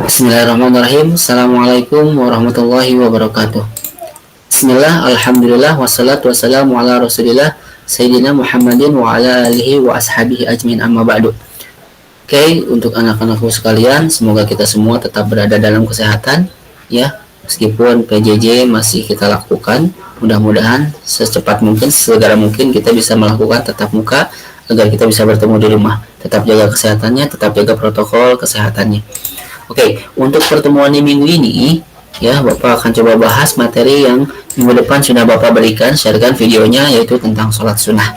Bismillahirrahmanirrahim. Assalamualaikum warahmatullahi wabarakatuh. Bismillah, alhamdulillah, wassalatu wassalamu ala rasulillah Sayyidina Muhammadin wa ala alihi wa ashabihi ajmin amma ba'du. Oke, untuk anak-anakku sekalian, semoga kita semua tetap berada dalam kesehatan ya. Meskipun PJJ masih kita lakukan, mudah-mudahan secepat mungkin, segera mungkin kita bisa melakukan tatap muka agar kita bisa bertemu di rumah. Tetap jaga kesehatannya, tetap jaga protokol kesehatannya. Oke, untuk pertemuan di minggu ini, ya, Bapak akan coba bahas materi yang minggu depan sudah Bapak berikan, sharekan videonya, yaitu tentang sholat sunnah.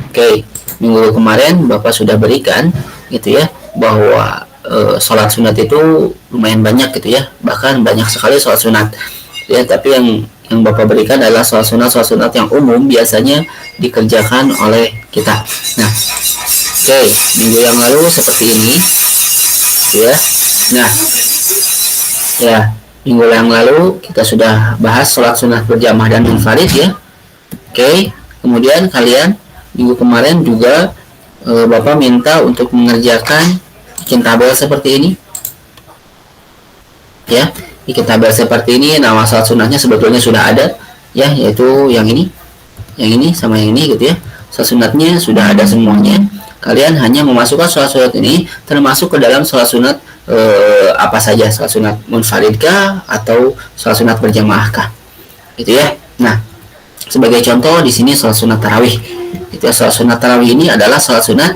Oke, minggu kemarin Bapak sudah berikan, gitu ya, bahwa sholat sunat itu lumayan banyak, gitu ya, bahkan banyak sekali sholat sunat. Ya, tapi yang Bapak berikan adalah sholat sunat yang umum biasanya dikerjakan oleh kita. Nah, oke, minggu yang lalu seperti ini, ya. Nah, ya, minggu yang lalu kita sudah bahas sholat sunnah berjamaah dan munfarid ya. Oke, kemudian kalian minggu kemarin juga Bapak minta untuk mengerjakan bikin tabel seperti ini. Ya, bikin tabel seperti ini. Nama sholat sunnahnya sebetulnya sudah ada ya, yaitu yang ini sama yang ini gitu ya. Sholat sunnahnya sudah ada semuanya. Kalian hanya memasukkan sholat sunat ini termasuk ke dalam sholat sunat apa saja, sholat sunat munfaridkah atau sholat sunat berjamaahkah, gitu ya. Nah, sebagai contoh di sini sholat sunat tarawih, itu ya. Sholat sunat tarawih ini adalah sholat sunat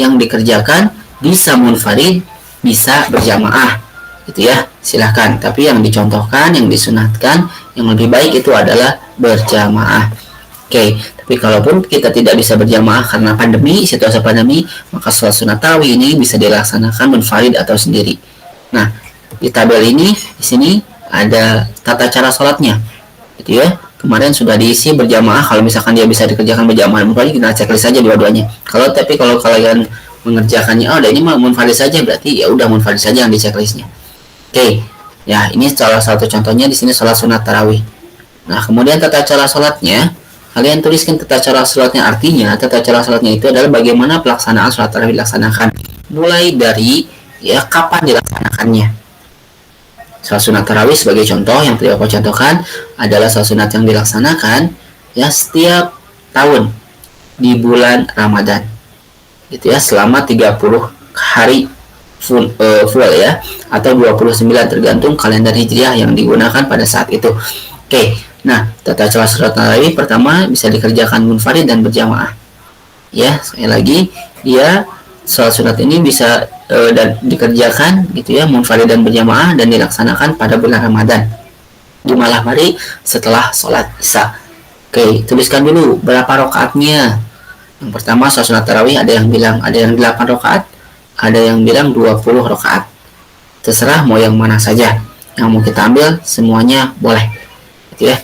yang dikerjakan bisa munfarid, bisa berjamaah, gitu ya. Silahkan. Tapi yang dicontohkan, yang disunatkan, yang lebih baik itu adalah berjamaah. Oke, tapi kalaupun kita tidak bisa berjamaah karena pandemi, situasi pandemi, maka sholat sunat tarawih ini bisa dilaksanakan munfarid atau sendiri. Nah, di tabel ini, di sini ada tata cara sholatnya, gitu ya. Kemarin sudah diisi berjamaah. Kalau misalkan dia bisa dikerjakan berjamaah munfarid, kita checklist saja dua-duanya. Kalau kalian mengerjakannya, oh, ini mah munfarid saja, berarti ya udah munfarid saja yang di checklistnya. Oke, ya ini salah satu contohnya di sini sholat sunat tarawih. Nah, kemudian tata cara sholatnya. Kalian tuliskan tata cara sholatnya, artinya tata cara sholatnya itu adalah bagaimana pelaksanaan sholat tarawih dilaksanakan, mulai dari ya kapan dilaksanakannya. Sholat sunat tarawih sebagai contoh yang tadi aku contohkan adalah sholat sunat yang dilaksanakan ya setiap tahun di bulan Ramadan, gitu ya, selama 30 hari full ya, atau 29 tergantung kalender hijriah yang digunakan pada saat itu. Oke. Nah, tata cara sholat tarawih pertama bisa dikerjakan munfarid dan berjamaah. Ya, sekali lagi, dia sholat sunat ini bisa dan dikerjakan gitu ya, munfarid dan berjamaah, dan dilaksanakan pada bulan Ramadan di malam hari setelah sholat Isya. Oke, tuliskan dulu berapa rakaatnya. Yang pertama sholat sunat tarawih ada yang bilang ada yang 8 rakaat, ada yang bilang 20 rakaat. Terserah mau yang mana saja. Yang mau kita ambil semuanya boleh. Gitu ya.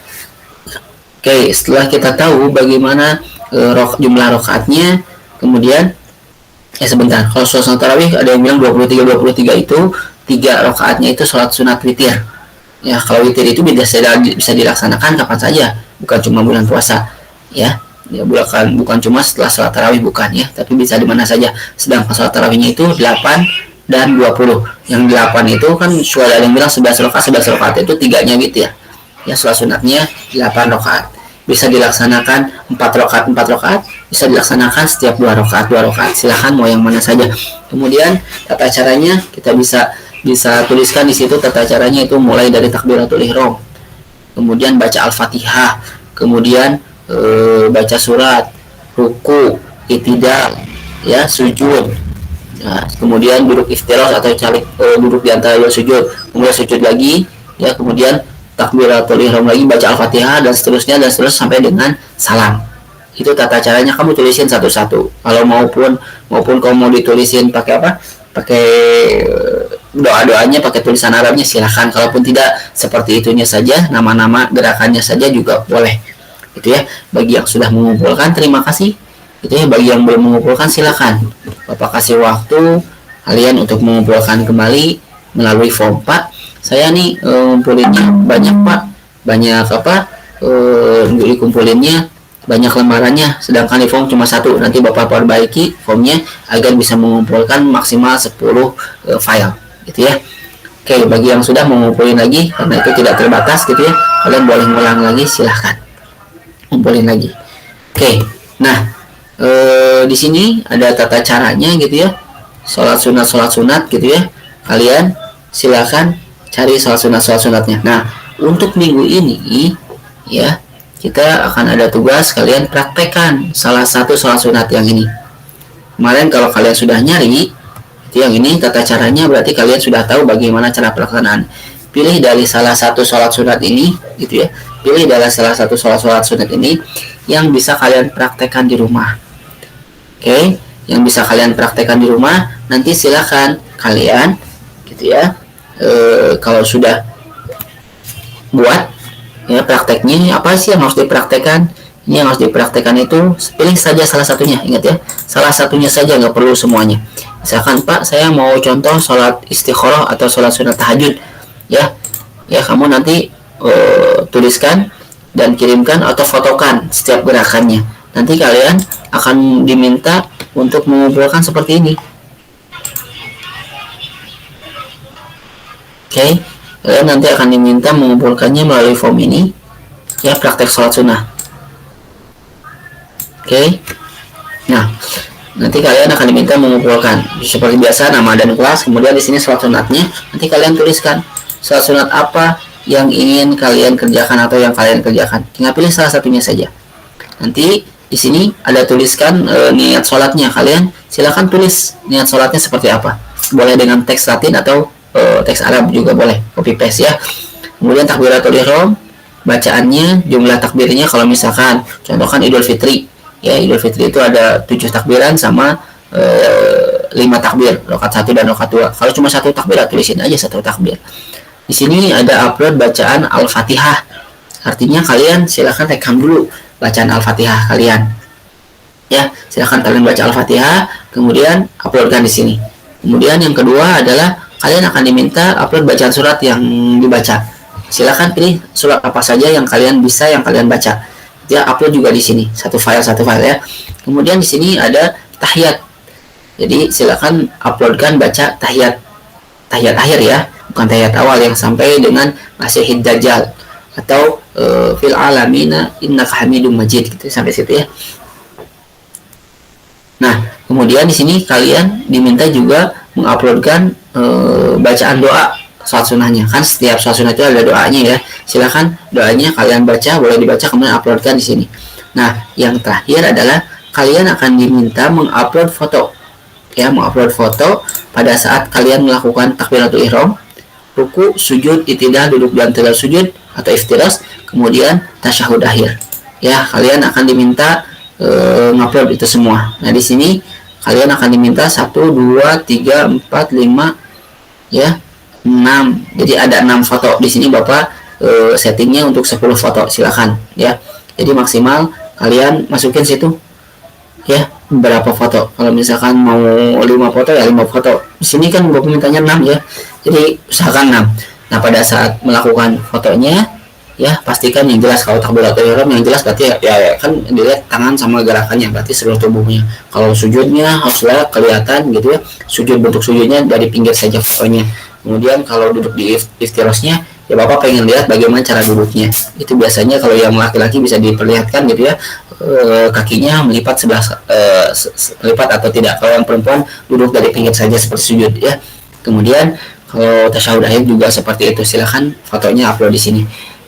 Oke, setelah kita tahu bagaimana jumlah rakaatnya, kemudian sebentar, kalau sholat sunat tarawih ada yang bilang 23 itu 3 rakaatnya itu sholat sunat witir. Ya, kalau witir itu bisa dilaksanakan kapan saja, bukan cuma bulan puasa, ya. Ya, bukan cuma setelah sholat tarawih, bukan ya, tapi bisa di mana saja. Sedangkan sholat tarawihnya itu 8 dan 20. Yang 8 itu kan sudah ada yang bilang 11 rakaat itu 3-nya witir. Ya, sholat sunatnya 8 rakaat. Bisa dilaksanakan 4 rakaat, bisa dilaksanakan setiap 2 rakaat. Silahkan mau yang mana saja. Kemudian tata caranya kita bisa tuliskan di situ. Tata caranya itu mulai dari takbiratul ihram, kemudian baca Al-Fatihah, kemudian baca surat, ruku, i'tidal, ya, sujud. Nah, kemudian duduk iftirosh atau duduk di antara dua sujud, kemudian sujud lagi, ya, kemudian takbiratul ihram lagi, baca Al-Fatihah, dan seterusnya sampai dengan salam. Itu tata caranya, kamu tulisin satu-satu. Kalau maupun kamu mau ditulisin pakai apa? Pakai doa-doanya pakai tulisan Arabnya, silahkan. Kalaupun tidak, seperti itunya saja, nama-nama gerakannya saja juga boleh. Gitu ya. Bagi yang sudah mengumpulkan, terima kasih. Gitu ya. Bagi yang belum mengumpulkan, silahkan. Bapak kasih waktu kalian untuk mengumpulkan kembali melalui form. Pak, saya nih ngumpulinnya banyak, Pak, banyak untuk dikumpulinnya banyak lembarannya, sedangkan di form cuma satu. Nanti Bapak perbaiki formnya agar bisa mengumpulkan maksimal 10 file, gitu ya. Oke, bagi yang sudah mau ngumpulin lagi karena itu tidak terbatas gitu ya, kalian boleh ngulang lagi, silahkan ngumpulin lagi. Oke, nah di sini ada tata caranya gitu ya, sholat sunat gitu ya, kalian silahkan cari sholat sunatnya. Nah, untuk minggu ini ya, kita akan ada tugas kalian praktekkan salah satu sholat sunat yang ini. Kemarin kalau kalian sudah nyari itu yang ini tata caranya, berarti kalian sudah tahu bagaimana cara pelaksanaan. Pilih dari salah satu sholat sunat ini gitu ya, pilih dari salah satu sholat sunat ini yang bisa kalian praktekkan di rumah. Oke, yang bisa kalian praktekkan di rumah, nanti silakan kalian gitu ya, kalau sudah buat ya prakteknya apa sih yang harus dipraktekkan. Ini yang harus dipraktekkan itu pilih saja salah satunya, ingat ya, salah satunya saja, nggak perlu semuanya. Misalkan Pak, saya mau contoh sholat istikharah atau sholat sunat tahajud ya, kamu nanti tuliskan dan kirimkan atau fotokan setiap gerakannya. Nanti kalian akan diminta untuk mengumpulkan seperti ini. Oke, kalian nanti akan diminta mengumpulkannya melalui form ini ya, praktek sholat sunnah. Oke, nah nanti kalian akan diminta mengumpulkan seperti biasa nama dan kelas, kemudian di sini sholat sunatnya. Nanti kalian tuliskan sholat sunat apa yang ingin kalian kerjakan atau yang kalian kerjakan. Tinggal pilih salah satunya saja. Nanti di sini ada tuliskan niat sholatnya. Kalian silakan tulis niat sholatnya seperti apa. Boleh dengan teks Latin atau teks Arab juga boleh, copy paste ya. Kemudian takbiratul ihram, bacaannya, jumlah takbirnya. Kalau misalkan contohkan Idul Fitri ya, Idul Fitri itu ada 7 takbiran sama 5 takbir, rakaat 1 dan rakaat 2. Kalau cuma 1 takbir, tulisin aja 1 takbir. Di sini ada upload bacaan Al-Fatihah. Artinya kalian silakan rekam dulu bacaan Al-Fatihah kalian. Ya, silakan kalian baca Al-Fatihah, kemudian uploadkan di sini. Kemudian yang kedua adalah kalian akan diminta upload bacaan surat yang dibaca. Silakan pilih surat apa saja yang kalian bisa, yang kalian baca. Ya, upload juga di sini satu file ya. Kemudian di sini ada tahiyat. Jadi silakan uploadkan baca tahiyat akhir ya, bukan tahiyat awal yang sampai dengan Masihid Dajjal atau fil alamina innaka hamidum majid gitu, sampai situ ya. Nah, kemudian di sini kalian diminta juga menguploadkan bacaan doa sholat sunnahnya. Kan setiap sholat sunnah itu ada doanya ya. Silakan doanya kalian baca, boleh dibaca, kemudian uploadkan di sini. Nah, yang terakhir adalah kalian akan diminta mengupload foto. Ya, mengupload foto pada saat kalian melakukan takbiratul ihram, ruku, sujud, i'tidal, duduk dan tidak sujud atau iftirash, kemudian tasyahud akhir. Ya, kalian akan diminta ngupload itu semua. Nah, di sini kalian akan diminta 1 2 3 4 5 ya, 6. Jadi ada 6 foto. Di sini Bapak settingnya untuk 10 foto, silakan ya. Jadi maksimal kalian masukin situ ya berapa foto. Kalau misalkan mau 5 foto ya 5 foto. Di sini kan Bapak mintanya 6 ya. Jadi usahakan 6. Nah, pada saat melakukan fotonya ya pastikan yang jelas. Kalau takbiratul ihram yang jelas berarti ya kan dilihat tangan sama gerakannya, berarti seluruh tubuhnya. Kalau sujudnya haruslah kelihatan gitu ya, sujud, bentuk sujudnya dari pinggir saja fotonya. Kemudian kalau duduk di iftirasnya ya Bapak pengen lihat bagaimana cara duduknya. Itu biasanya kalau yang laki-laki bisa diperlihatkan gitu ya, kakinya melipat sebelah melipat atau tidak. Kalau yang perempuan duduk dari pinggir saja seperti sujud ya. Kemudian kalau tasyahud akhir juga seperti itu. Silakan fotonya upload di sini.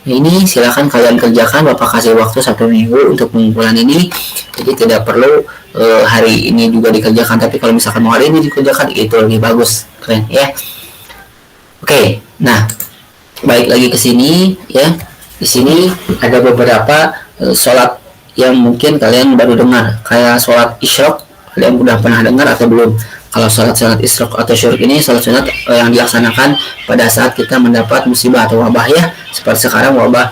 Ini silakan kalian kerjakan. Bapak kasih waktu 1 minggu untuk pengumpulan ini. Jadi tidak perlu hari ini juga dikerjakan, tapi kalau misalkan mau hari ini dikerjakan itu lebih bagus, keren ya. Oke, nah balik lagi ke sini ya. Di sini ada beberapa sholat yang mungkin kalian baru dengar, kayak sholat isyraq. Kalian udah pernah dengar atau belum? Kalau sholat isyraq atau syuruk ini sholat sunat yang dilaksanakan pada saat kita mendapat musibah atau wabah ya, seperti sekarang wabah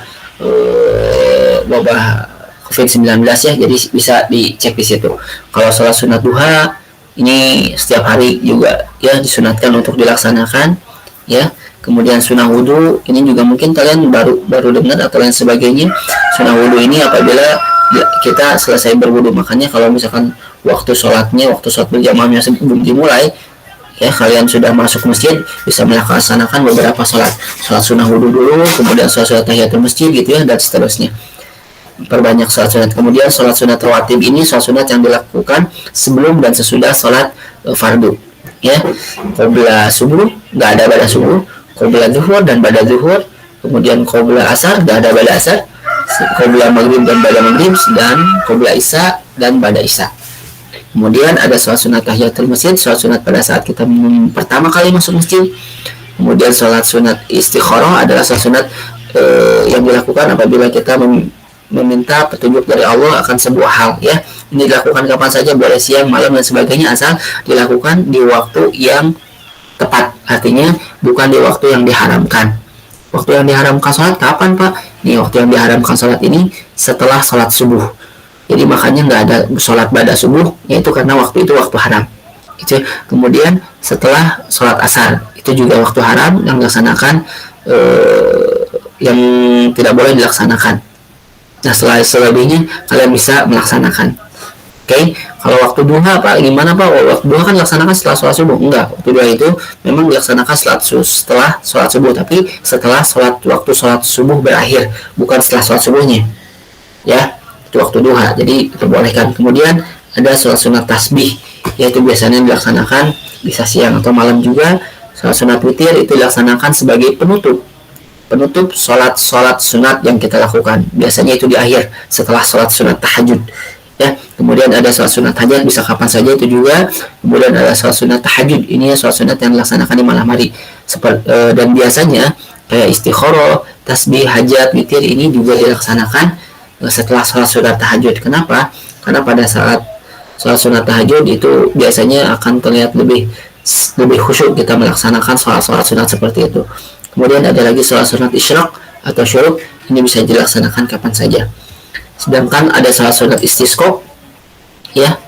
COVID-19 ya. Jadi bisa dicek di situ. Kalau sholat sunat duha ini setiap hari juga ya disunatkan untuk dilaksanakan ya. Kemudian sunnah wudhu ini juga mungkin kalian baru dengar atau lain sebagainya. Sunnah wudhu ini apabila kita selesai berwudhu, makanya kalau misalkan waktu sholat berjamaahnya sebelum dimulai Ya, kalian sudah masuk masjid bisa melaksanakan beberapa sholat sunnah wudhu dulu, kemudian sholat tahiyatul masjid gitu ya, dan seterusnya. Perbanyak sholat sunat. Kemudian sholat sunat rawatib ini sholat sunat yang dilakukan sebelum dan sesudah sholat fardu. Ya, qabla subuh nggak ada pada subuh, qabla zuhur dan pada zuhur, kemudian qabla asar nggak ada pada asar, qabla maghrib dan pada maghrib, dan qabla isya dan pada isya. Kemudian ada sholat sunat tahiyatul masjid, sholat sunat pada saat kita pertama kali masuk masjid. Kemudian sholat sunat istikharah adalah sholat sunat yang dilakukan apabila kita meminta petunjuk dari Allah akan sebuah hal, ya. Ini dilakukan kapan saja, boleh siang, malam dan sebagainya, asal dilakukan di waktu yang tepat. Artinya bukan di waktu yang diharamkan. Waktu yang diharamkan sholat kapan, Pak? Nih, waktu yang diharamkan sholat ini setelah sholat subuh. Jadi makanya nggak ada sholat pada subuh, yaitu karena waktu itu waktu haram. Gitu. Kemudian setelah sholat asar, itu juga waktu haram yang dilaksanakan, yang tidak boleh dilaksanakan. Nah, setelah selebihnya kalian bisa melaksanakan. Oke, kalau waktu duha, Pak, gimana, Pak? Waktu duha kan dilaksanakan setelah sholat subuh. Enggak, waktu duha itu memang dilaksanakan setelah sholat subuh, tapi setelah waktu sholat subuh berakhir, bukan setelah sholat subuhnya. Ya, itu waktu duha, jadi diperbolehkan. Kemudian ada sholat sunat tasbih, yaitu biasanya dilaksanakan bisa siang atau malam juga. Sholat sunat witir itu dilaksanakan sebagai penutup sholat sunat yang kita lakukan. Biasanya itu di akhir setelah sholat sunat tahajud. Ya, kemudian ada sholat sunat hajat, bisa kapan saja itu juga. Kemudian ada sholat sunat tahajud, ini sholat sunat yang dilaksanakan di malam hari. Dan biasanya kayak istikharah, tasbih, hajat, witir ini juga dilaksanakan setelah sholat sunat tahajud. Kenapa? Karena pada saat sholat sunat tahajud itu biasanya akan terlihat lebih khusyuk kita melaksanakan sholat sunat seperti itu. Kemudian ada lagi sholat sunat isyraq atau syuruk, ini bisa dilaksanakan kapan saja. Sedangkan ada sholat sunat istisqa, ya,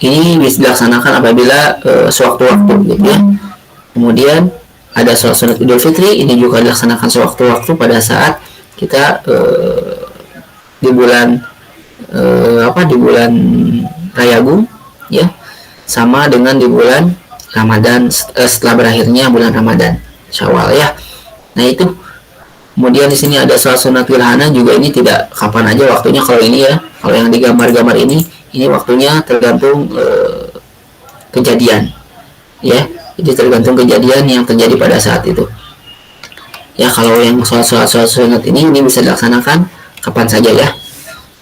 ini bisa dilaksanakan apabila sewaktu-waktu, gitu ya. Kemudian ada sholat sunat idul fitri, ini juga dilaksanakan sewaktu-waktu pada saat kita di bulan Rayagung, ya, sama dengan di bulan Ramadan, setelah berakhirnya bulan Ramadan, Syawal, ya. Nah, itu. Kemudian di sini ada sholat sunat wilhana juga, ini tidak kapan aja waktunya. Kalau ini, ya, kalau yang digambar-gambar ini waktunya tergantung kejadian, ya. Jadi tergantung kejadian yang terjadi pada saat itu. Ya, kalau yang sholat sunat ini bisa dilaksanakan kapan saja, ya.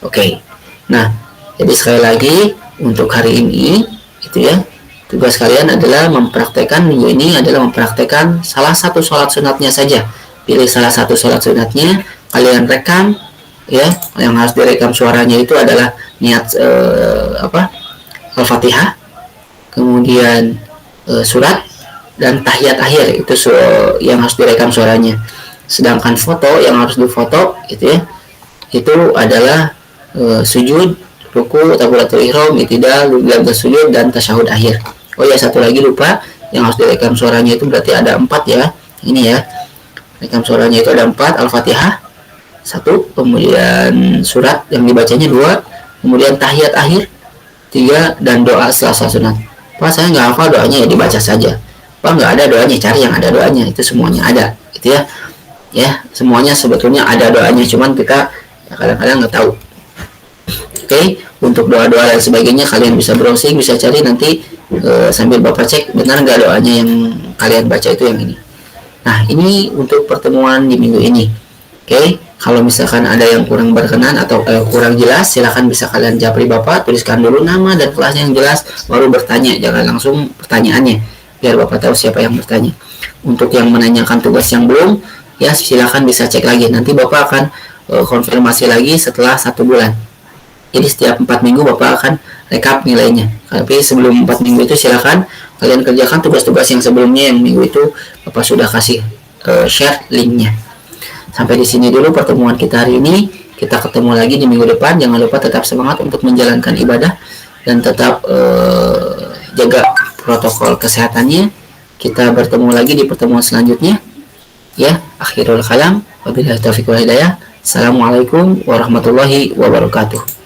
Oke. Nah, jadi sekali lagi untuk hari ini itu, ya, tugas kalian adalah mempraktekkan minggu ini adalah mempraktekkan salah satu sholat sunatnya saja. Pilih salah satu sholat sunatnya, kalian rekam, ya. Yang harus direkam suaranya itu adalah niat Al-Fatihah, kemudian surat dan tahiyat akhir, itu yang harus direkam suaranya. Sedangkan foto yang harus difoto itu, ya, itu adalah sujud, ruku, takbiratul ihram, i'tidal, sujud, dan tasyahud akhir. Oh ya, satu lagi lupa, yang harus direkam suaranya itu berarti ada 4, ya. Ini, ya, rekam suaranya itu ada 4, Al-Fatihah 1, kemudian surat yang dibacanya 2, kemudian tahiyat akhir 3, dan doa setelah sholat sunat. Pak, saya nggak hafal doanya, ya dibaca saja. Pak, nggak ada doanya, cari yang ada doanya, itu semuanya ada, gitu ya. Ya, semuanya sebetulnya ada doanya, cuman kita kadang-kadang nggak tahu. Oke, untuk doa-doa dan sebagainya kalian bisa browsing, bisa cari nanti sambil Bapak cek benar nggak doanya yang kalian baca itu yang ini. Nah, ini untuk pertemuan di minggu ini. Oke, kalau misalkan ada yang kurang berkenan atau kurang jelas, silakan bisa kalian japri Bapak, tuliskan dulu nama dan kelasnya yang jelas, baru bertanya, jangan langsung pertanyaannya, biar Bapak tahu siapa yang bertanya. Untuk yang menanyakan tugas yang belum, ya silakan bisa cek lagi, nanti Bapak akan konfirmasi lagi setelah 1 bulan. Jadi setiap 4 minggu Bapak akan rekap nilainya. Tapi sebelum 4 minggu itu silakan kalian kerjakan tugas-tugas yang sebelumnya, yang minggu itu Bapak sudah kasih share linknya. Sampai di sini dulu pertemuan kita hari ini. Kita ketemu lagi di minggu depan. Jangan lupa tetap semangat untuk menjalankan ibadah dan tetap jaga protokol kesehatannya. Kita bertemu lagi di pertemuan selanjutnya. Ya, akhirul kalam. Wabillahi taufiq wal hidayah. Assalamualaikum warahmatullahi wabarakatuh.